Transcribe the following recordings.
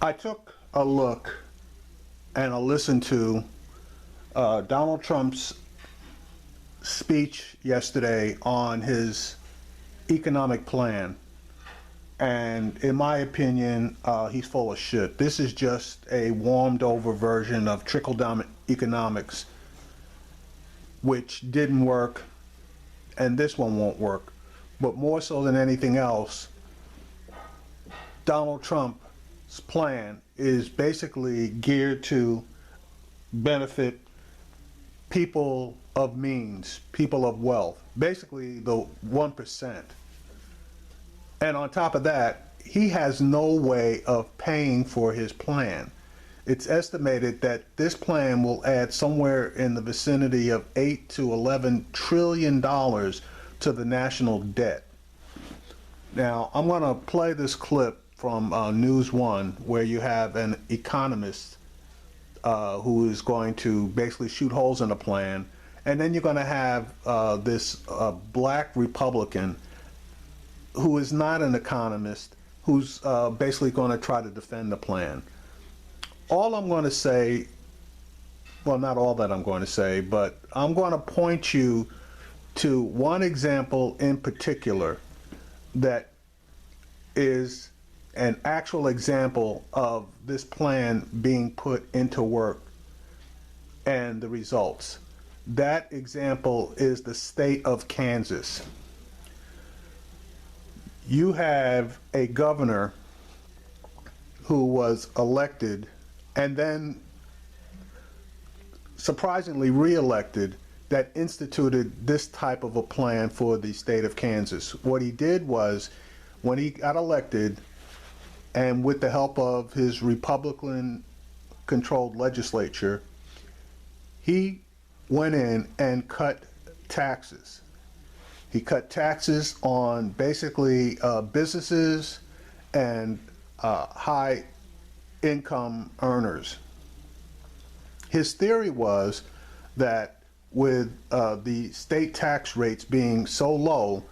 I took a look and a listen to Donald Trump's speech yesterday on his economic plan. And in my opinion, he's full of shit. This is just a warmed over version of trickle down economics, which didn't work, and this one won't work. But more so than anything else, Donald Trump's plan is basically geared to benefit people of means, people of wealth, basically the 1%. And on top of that, he has no way of paying for his plan. It's estimated that this plan will add somewhere in the vicinity of $8 to $11 trillion to the national debt. Now, I'm going to play this clip from News One, where you have an economist who is going to basically shoot holes in the plan, and then you're going to have this black Republican who is not an economist, who's basically going to try to defend the plan. All I'm going to say, well, not all that I'm going to say, but I'm going to point you to one example in particular that is an actual example of this plan being put into work and the results. That example is the state of Kansas. You have a governor who was elected and then surprisingly re-elected that instituted this type of a plan for the state of Kansas. What he did was, when he got elected, and with the help of his Republican-controlled legislature, he went in and cut taxes. He cut taxes on basically businesses and high-income earners. His theory was that with the state tax rates being so low,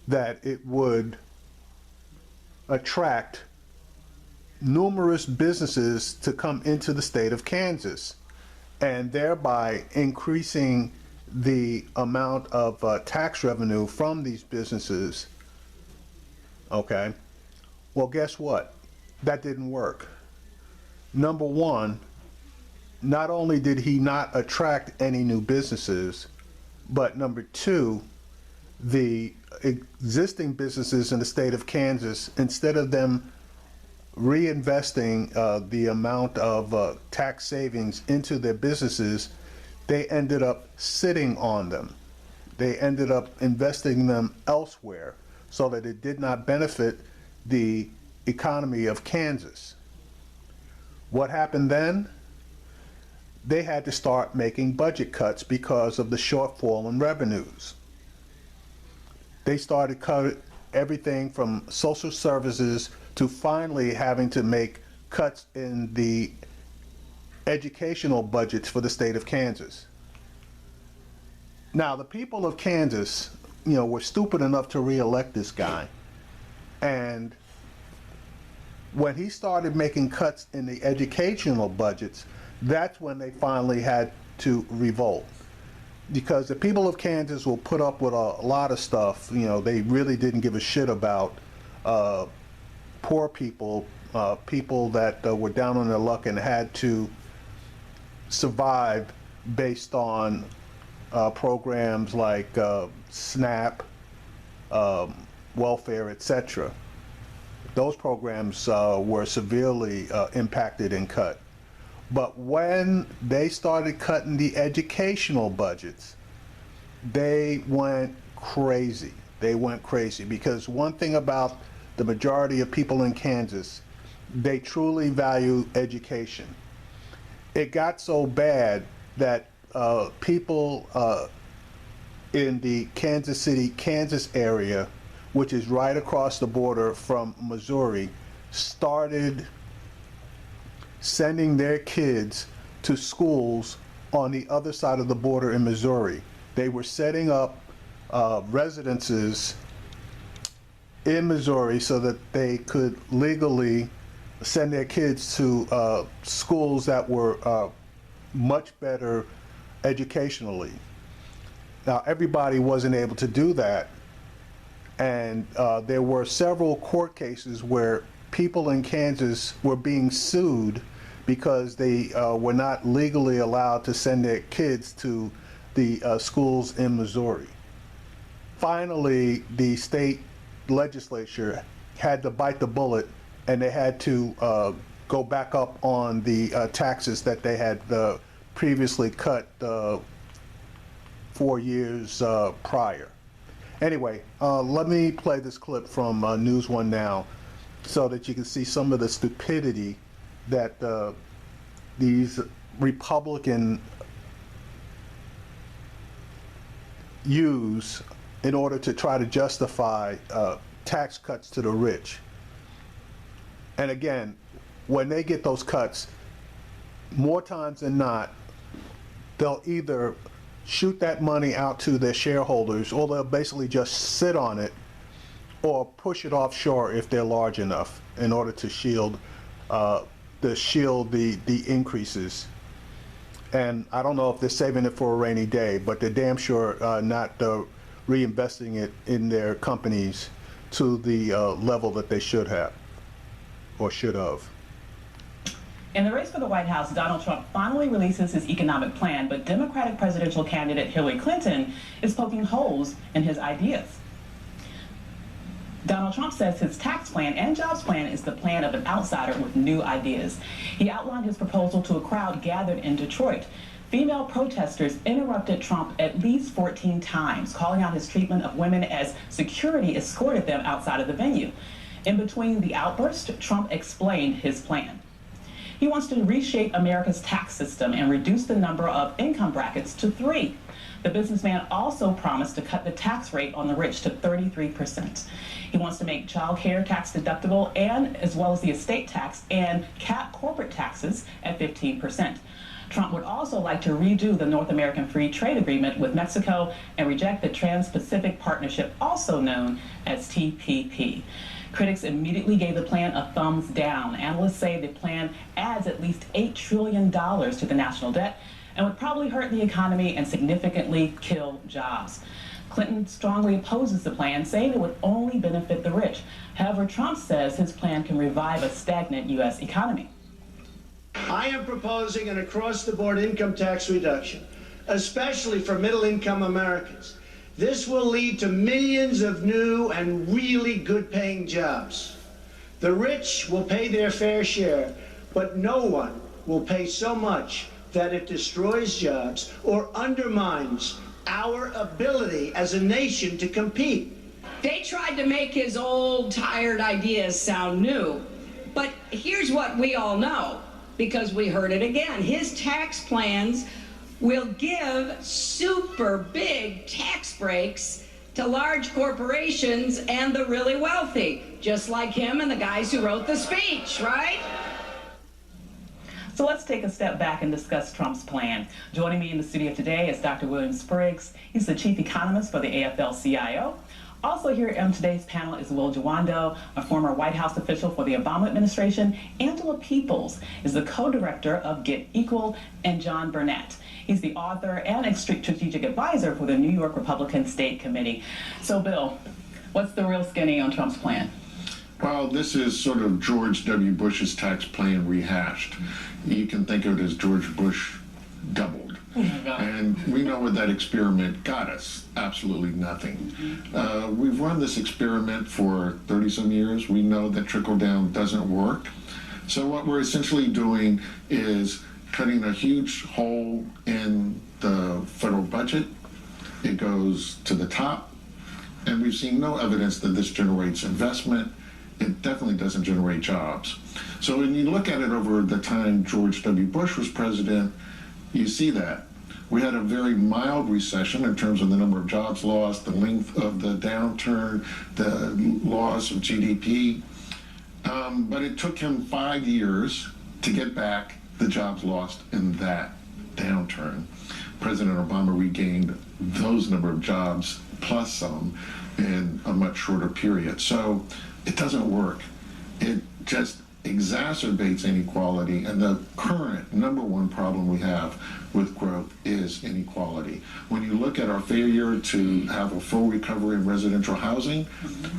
that it would attract numerous businesses to come into the state of Kansas, and thereby increasing the amount of tax revenue from these businesses. Okay, well, guess what? That didn't work. Number one, not only did he not attract any new businesses, but number two, the existing businesses in the state of Kansas, instead of them reinvesting the amount of tax savings into their businesses, they ended up sitting on them. They ended up investing them elsewhere, so that it did not benefit the economy of Kansas. What happened then? They had to start making budget cuts because of the shortfall in revenues. They started cutting everything from social services to finally having to make cuts in the educational budgets for the state of Kansas. Now, the people of Kansas, were stupid enough to re-elect this guy. And when he started making cuts in the educational budgets, that's when they finally had to revolt. Because the people of Kansas will put up with a lot of stuff. They really didn't give a shit about poor people, people that were down on their luck and had to survive based on programs like SNAP, welfare, etc. Those programs were severely impacted and cut. But when they started cutting the educational budgets, they went crazy. They went crazy because one thing about the majority of people in Kansas, they truly value education. It got so bad that people in the Kansas City, Kansas area, which is right across the border from Missouri, started sending their kids to schools on the other side of the border in Missouri. They were setting up residences in Missouri so that they could legally send their kids to schools that were much better educationally. Now, everybody wasn't able to do that, and there were several court cases where people in Kansas were being sued because they were not legally allowed to send their kids to the schools in Missouri. Finally, the state legislature had to bite the bullet, and they had to go back up on the taxes that they had previously cut 4 years prior. Anyway, let me play this clip from News One Now so that you can see some of the stupidity that these Republican use in order to try to justify tax cuts to the rich. And again, when they get those cuts, more times than not, they'll either shoot that money out to their shareholders, or they'll basically just sit on it or push it offshore if they're large enough in order to shield the increases. And I don't know if they're saving it for a rainy day, but they're damn sure not reinvesting it in their companies to the level that they should have or should have. In the race for the White House, Donald Trump finally releases his economic plan, but Democratic presidential candidate Hillary Clinton is poking holes in his ideas. Donald Trump says his tax plan and jobs plan is the plan of an outsider with new ideas. He outlined his proposal to a crowd gathered in Detroit. Female protesters interrupted Trump at least 14 times, calling out his treatment of women as security escorted them outside of the venue. In between the outburst, Trump explained his plan. He wants to reshape America's tax system and reduce the number of income brackets to 3. The businessman also promised to cut the tax rate on the rich to 33%. He wants to make child care tax deductible, and as well as the estate tax, and cap corporate taxes at 15%. Trump would also like to redo the North American Free Trade Agreement with Mexico and reject the Trans-Pacific Partnership, also known as TPP. Critics immediately gave the plan a thumbs down. Analysts say the plan adds at least $8 trillion to the national debt and would probably hurt the economy and significantly kill jobs. Clinton strongly opposes the plan, saying it would only benefit the rich. However, Trump says his plan can revive a stagnant U.S. economy. I am proposing an across-the-board income tax reduction, especially for middle-income Americans. This will lead to millions of new and really good-paying jobs. The rich will pay their fair share, but no one will pay so much that it destroys jobs or undermines our ability as a nation to compete. They tried to make his old, tired ideas sound new, but here's what we all know, because we heard it again. His tax plans will give super big tax breaks to large corporations and the really wealthy, just like him and the guys who wrote the speech, right? So let's take a step back and discuss Trump's plan. Joining me in the studio today is Dr. William Spriggs. He's the chief economist for the AFL-CIO. Also here on today's panel is Will Jawando, a former White House official for the Obama administration. Angela Peoples is the co-director of Get Equal, and John Burnett. He's the author and a strategic advisor for the New York Republican State Committee. So, Bill, what's the real skinny on Trump's plan? Well, this is sort of George W. Bush's tax plan rehashed. You can think of it as George Bush doubled. And we know what that experiment got us. Absolutely nothing. We've run this experiment for 30-some years. We know that trickle-down doesn't work. So what we're essentially doing is cutting a huge hole in the federal budget. It goes to the top, and we've seen no evidence that this generates investment. It definitely doesn't generate jobs. So when you look at it over the time George W. Bush was president, you see that. We had a very mild recession in terms of the number of jobs lost, the length of the downturn, the loss of GDP. But it took him 5 years to get back the jobs lost in that downturn. President Obama regained those number of jobs plus some in a much shorter period. So it doesn't work. It just exacerbates inequality, and the current number one problem we have with growth is inequality. When you look at our failure to have a full recovery in residential housing,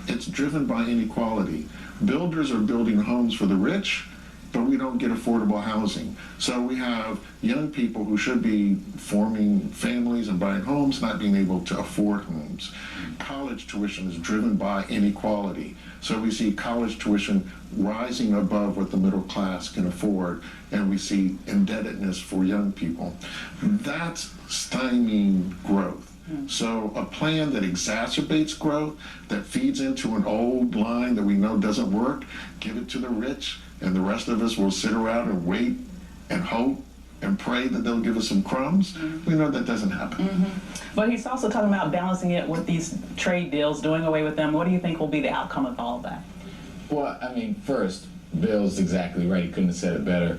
it's driven by inequality. Builders are building homes for the rich, but we don't get affordable housing. So we have young people who should be forming families and buying homes, not being able to afford homes. College tuition is driven by inequality. So we see college tuition rising above what the middle class can afford, and we see indebtedness for young people. That's stymieing growth. So a plan that exacerbates growth, that feeds into an old line that we know doesn't work, give it to the rich, and the rest of us will sit around and wait and hope and pray that they'll give us some crumbs. We know that doesn't happen. But he's also talking about balancing it with these trade deals, doing away with them. What do you think will be the outcome of all of that? Well, I mean, first, Bill's exactly right. He couldn't have said it better.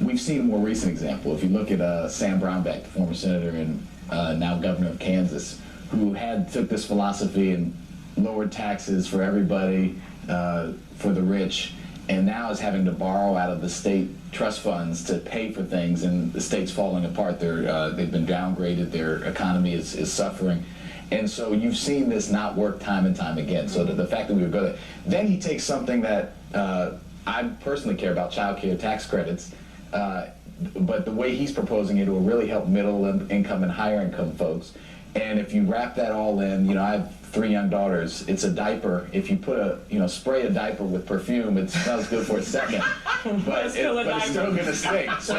We've seen a more recent example. If you look at Sam Brownback, the former senator and now governor of Kansas, who took this philosophy and lowered taxes for everybody, for the rich, and now is having to borrow out of the state trust funds to pay for things, and the state's falling apart. They've been downgraded. Their economy is suffering. And so you've seen this not work time and time again. So the fact that we would go there. Then he takes something that I personally care about, child care tax credits, but the way he's proposing it will really help middle income and higher income folks. And if you wrap that all in, I have 3 young daughters. It's a diaper. If you put spray a diaper with perfume, it smells good for a second, but it's still going to stink. So,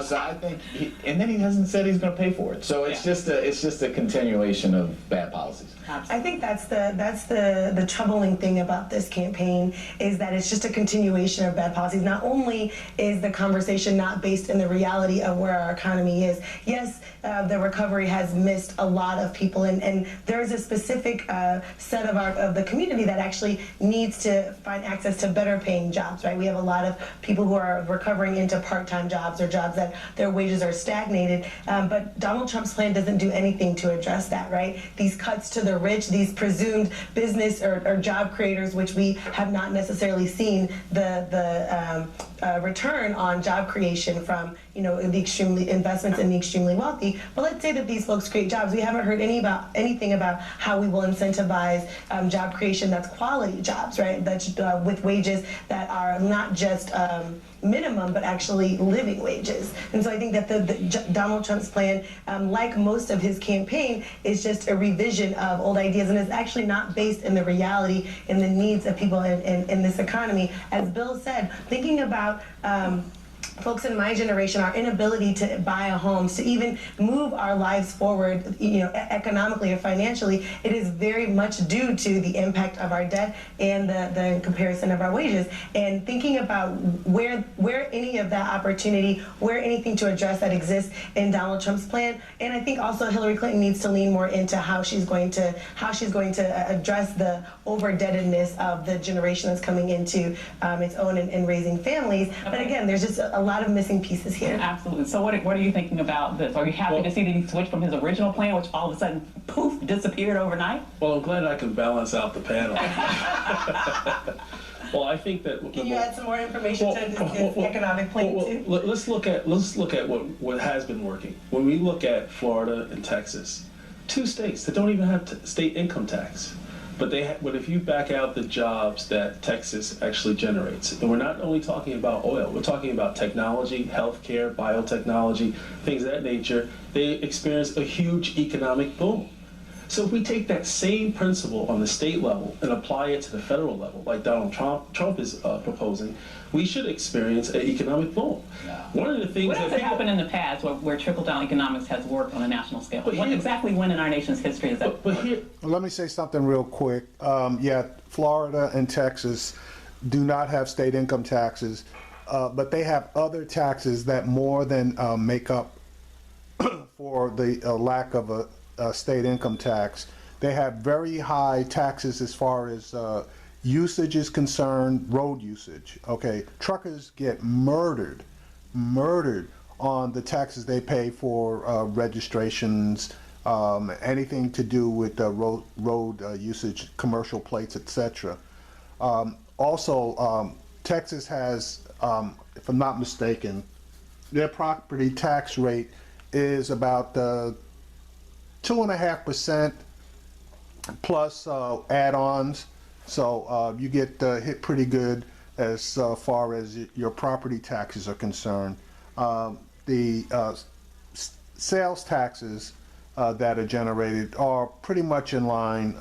so I think, and then he hasn't said he's going to pay for it. So it's just a continuation of bad policies. I think that's the troubling thing about this campaign, is that it's just a continuation of bad policies. Not only is the conversation not based in the reality of where our economy is. Yes, the recovery has missed a lot of people, and there is a specific set of the community that actually needs to find access to better paying jobs, right? We have a lot of people who are recovering into part-time jobs or jobs that their wages are stagnated, but Donald Trump's plan doesn't do anything to address that, right? These cuts to the rich, these presumed business or job creators, which we have not necessarily seen the return on job creation from the extremely investments in the extremely wealthy. But let's say that these folks create jobs. We haven't heard anything about how we will incentivize job creation that's quality jobs, right? That's with wages that are not just minimum, but actually living wages. And so I think that the Donald Trump's plan, like most of his campaign, is just a revision of old ideas, and is actually not based in the reality and the needs of people in this economy. As Bill said, thinking about folks in my generation, our inability to buy a home, to even move our lives forward, economically or financially, it is very much due to the impact of our debt and the comparison of our wages. And thinking about where any of that opportunity, where anything to address that exists in Donald Trump's plan. And I think also Hillary Clinton needs to lean more into how she's going to address the over-indebtedness of the generation that's coming into its own and raising families. But again, there's just a lot of missing pieces here. Absolutely. So what are you thinking about this? Are you happy to see that he switched from his original plan, which all of a sudden, poof, disappeared overnight? Well, I'm glad I can balance out the panel. Well, I think that. Can you add some more information to this economic plan too? Let's look at what has been working. When we look at Florida and Texas, 2 states that don't even have state income tax. But if you back out the jobs that Texas actually generates, and we're not only talking about oil, we're talking about technology, healthcare, biotechnology, things of that nature, they experience a huge economic boom. So if we take that same principle on the state level and apply it to the federal level, like Donald Trump is proposing, we should experience an economic boom. Yeah. One of the things what has happened in the past where trickle-down economics has worked on a national scale? Exactly when in our nation's history is that? Let me say something real quick. Florida and Texas do not have state income taxes, but they have other taxes that more than make up for the lack of a state income tax. They have very high taxes as far as usage is concerned, road usage. Okay, truckers get murdered on the taxes they pay for registrations, anything to do with road usage, commercial plates, etc. Also, Texas has, if I'm not mistaken, their property tax rate is about 2.5% plus add-ons. So you get hit pretty good as far as your property taxes are concerned. The sales taxes that are generated are pretty much in line.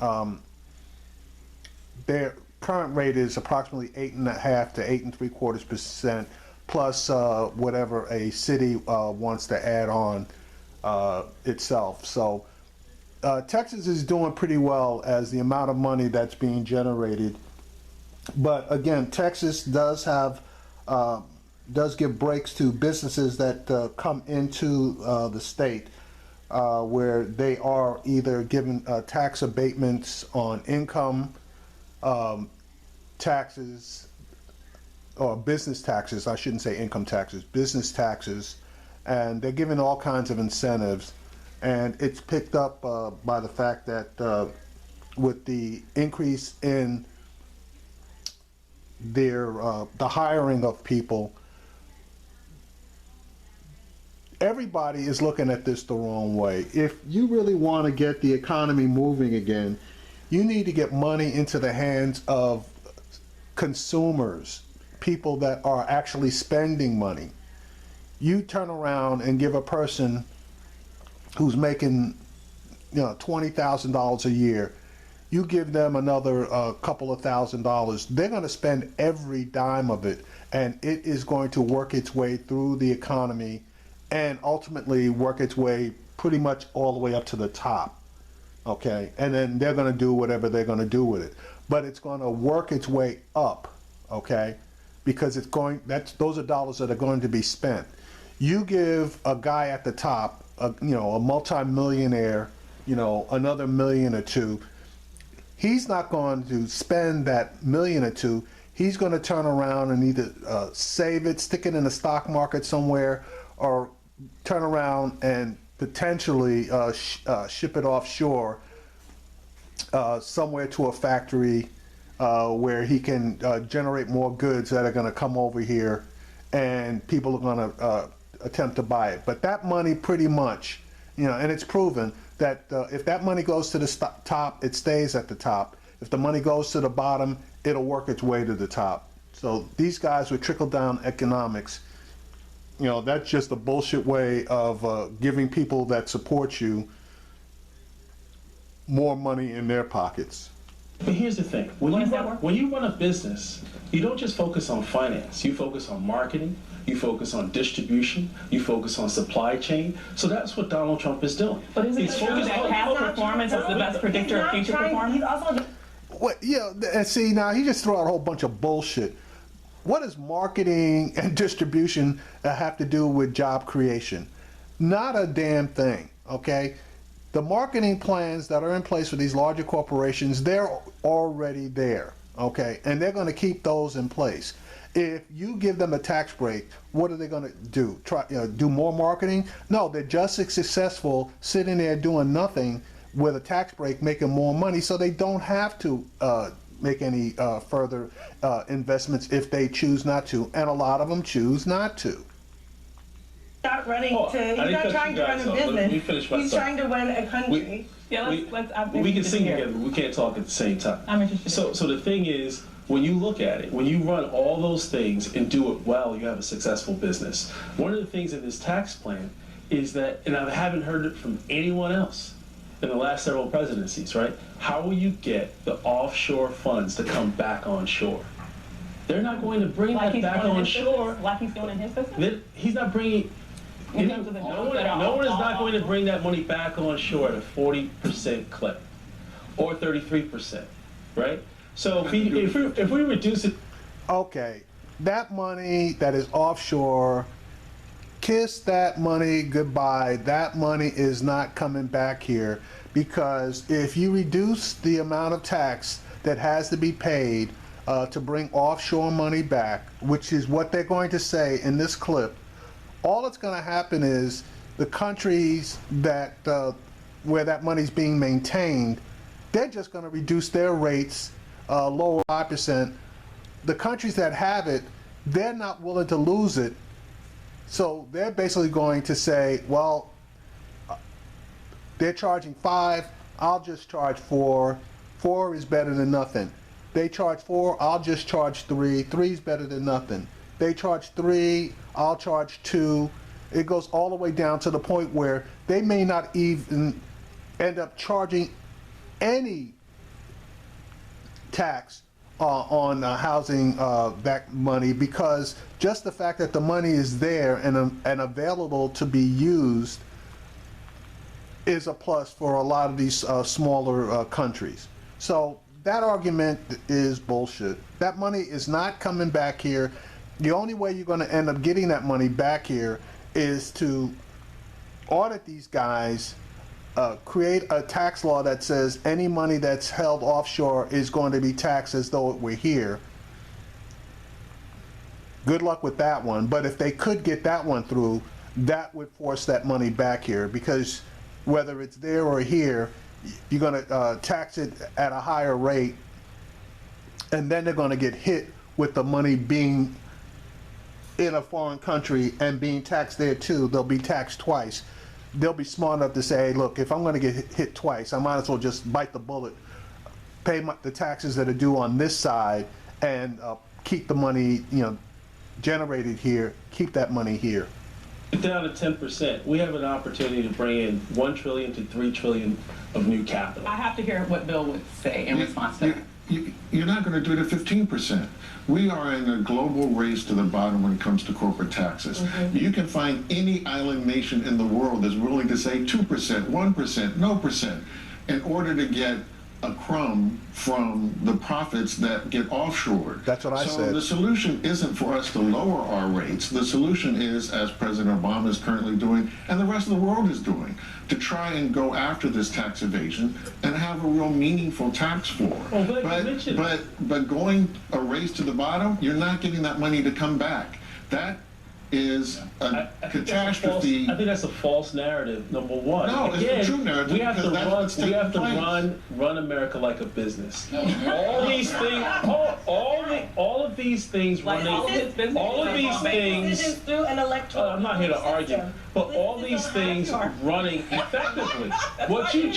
Their current rate is approximately 8.5 to 8.75% plus whatever a city wants to add on itself. So Texas is doing pretty well as the amount of money that's being generated. But again, Texas does have does give breaks to businesses that come into the state where they are either given tax abatements on income taxes, or business taxes, I shouldn't say income taxes, business taxes, and they're given all kinds of incentives. And it's picked up by the fact that with the increase in their the hiring of people, everybody is looking at this the wrong way. If you really want to get the economy moving again, you need to get money into the hands of consumers, people that are actually spending money. You turn around and give a person who's making, $20,000 a year, you give them another couple of $1,000s, they're going to spend every dime of it, and it is going to work its way through the economy and ultimately work its way pretty much all the way up to the top. Okay, and then they're going to do whatever they're going to do with it, but it's going to work its way up. Okay, because those are dollars that are going to be spent. You give a guy at the top, a multi-millionaire, another million or two. He's not going to spend that million or two. He's going to turn around and either save it, stick it in the stock market somewhere, or turn around and potentially ship it offshore somewhere to a factory where he can generate more goods that are going to come over here, and people are going to attempt to buy it. But that money pretty much, and it's proven that if that money goes to the top, it stays at the top. If the money goes to the bottom, it'll work its way to the top. So these guys with trickle-down economics, that's just a bullshit way of giving people that support you more money in their pockets. But here's the thing. When you run a business, you don't just focus on finance. You focus on marketing. You focus on distribution. You focus on supply chain. So that's what Donald Trump is doing. But isn't it true that past performance is the best predictor of future performance? And see, now he just threw out a whole bunch of bullshit. What does marketing and distribution have to do with job creation? Not a damn thing, okay? The marketing plans that are in place for these larger corporations, they're already there, okay? And they're going to keep those in place. If you give them a tax break, what are they going to do? Do more marketing? No, they're just as successful sitting there doing nothing with a tax break, making more money, so they don't have to make any further investments if they choose not to, and a lot of them choose not to. Not running he's not trying to run a business. He's trying to run a country. We can sing together, but we can't talk at the same time. I'm interested. So the thing is, when you look at it, when you run all those things and do it well, you have a successful business. One of the things in this tax plan is that, and I haven't heard it from anyone else in the last several presidencies, right? How will you get the offshore funds to come back on shore? They're not going to bring that back on shore. Like he's doing in his business? He's not bringing. No one is not going to bring that money back on shore at a 40% clip or 33%, right? So if we reduce it. Okay, that money that is offshore, kiss that money goodbye. That money is not coming back here, because if you reduce the amount of tax that has to be paid to bring offshore money back, which is what they're going to say in this clip, all that's going to happen is the countries that where that money's being maintained, they're just going to reduce their rates, lower 5%, the countries that have it, they're not willing to lose it. So they're basically going to say, well, they're charging 5, I'll just charge 4. 4 is better than nothing. They charge 4, I'll just charge 3. 3 is better than nothing. They charge 3, I'll charge 2. It goes all the way down to the point where they may not even end up charging any tax on housing that money, because just the fact that the money is there and available to be used is a plus for a lot of these smaller countries. So that argument is bullshit. That money is not coming back here. The only way you're going to end up getting that money back here is to audit these guys, create a tax law that says any money that's held offshore is going to be taxed as though it were here. Good luck with that one. But if they could get that one through, that would force that money back here, because whether it's there or here, you're going to tax it at a higher rate, and then they're going to get hit with the money being in a foreign country and being taxed there too. They'll be taxed twice. They'll be smart enough to say, look, if I'm going to get hit twice, I might as well just bite the bullet, pay the taxes that are due on this side, and keep the money, generated here, keep that money here. Down to 10%, we have an opportunity to bring in $1 trillion to $3 trillion of new capital. I have to hear what Bill would say in response to that. You're not going to do it at 15%. We are in a global race to the bottom when it comes to corporate taxes. You can find any island nation in the world that's willing to say 2%, 1%, no percent, in order to get a crumb from the profits that get offshored. That's what I said. So the solution isn't for us to lower our rates. The solution is, as President Obama is currently doing, and the rest of the world is doing, to try and go after this tax evasion and have a real meaningful tax floor. But going a race to the bottom, you're not getting that money to come back. That is a catastrophe. I think that's a false narrative, number one. No, Again, it's a true narrative. We have to run run America like a business. All these things, all of these things running, all of these things. Through an electoral I'm not here to argue, but all these things running effectively. What you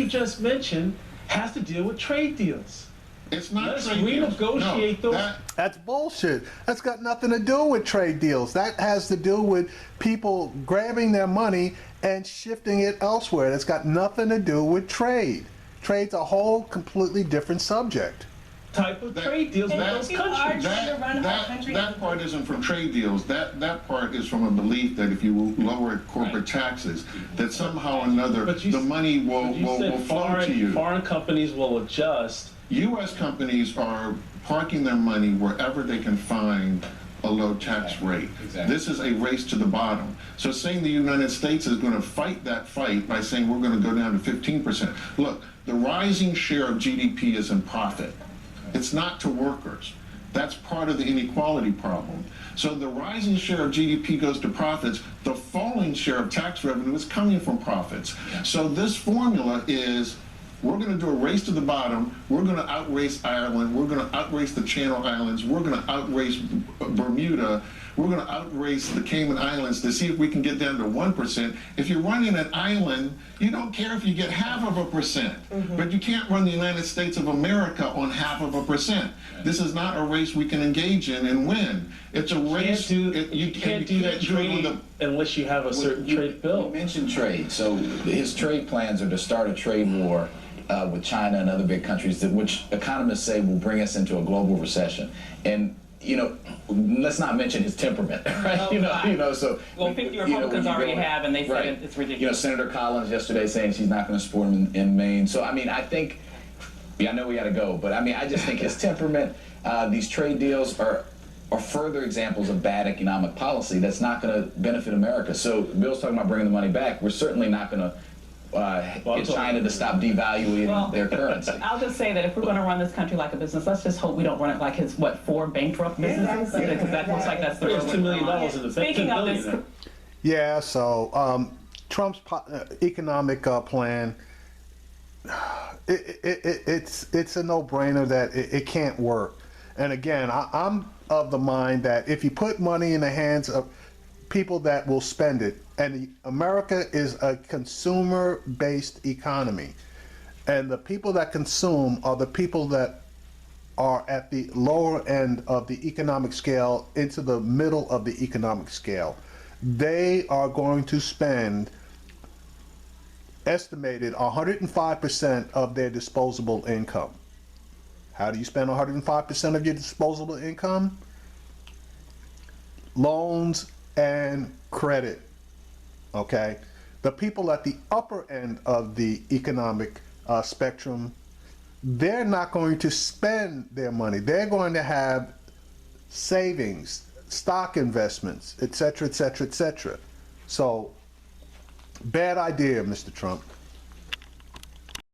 just mentioned has to deal with trade deals. It's not Let's trade deals. renegotiate those. That's bullshit. That's got nothing to do with trade deals. That has to do with people grabbing their money and shifting it elsewhere. That's got nothing to do with trade. Trade's a whole completely different subject. Type of trade deals with those countries. That part isn't from trade deals. That part is from a belief that if you lower corporate taxes, that somehow or another the money will flow to you. Foreign companies will adjust. U.S. companies are parking their money wherever they can find a low tax rate. Exactly. This is a race to the bottom. So saying the United States is going to fight that fight by saying we're going to go down to 15%. Look, the rising share of GDP is in profit. It's not to workers. That's part of the inequality problem. So the rising share of GDP goes to profits. The falling share of tax revenue is coming from profits. So this formula is, we're going to do a race to the bottom. We're going to outrace Ireland. We're going to outrace the Channel Islands. We're going to outrace Bermuda. We're going to outrace the Cayman Islands to see if we can get down to 1%. If you're running an island, you don't care if you get 0.5%. But you can't run the United States of America on 0.5%. This is not a race we can engage in and win. It's a race. You can't do that trade unless you have a certain trade bill. You mentioned trade. So his trade plans are to start a trade war with China and other big countries, which economists say will bring us into a global recession. And let's not mention his temperament, right? So well, 50 Republicans already have, and they said it's ridiculous. Senator Collins yesterday saying she's not going to support him in Maine. So I think, I know we got to go, but I just think his temperament, these trade deals are further examples of bad economic policy that's not going to benefit America. So Bill's talking about bringing the money back. We're certainly not going to get China to stop devaluing their currency. I'll just say that if we're going to run this country like a business, let's just hope we don't run it like his 4 bankrupt businesses, because that looks like that's the There's $2 million in the Speaking of this, Yeah, so Trump's economic plan, it's a no-brainer that it can't work. And again, I'm of the mind that if you put money in the hands of people that will spend it, and America is a consumer-based economy, and the people that consume are the people that are at the lower end of the economic scale into the middle of the economic scale. They are going to spend estimated 105% of their disposable income. How do you spend 105% of your disposable income? Loans and credit. Okay? The people at the upper end of the economic spectrum, they're not going to spend their money. They're going to have savings, stock investments, etc., etc., etc. So, bad idea, Mr. Trump.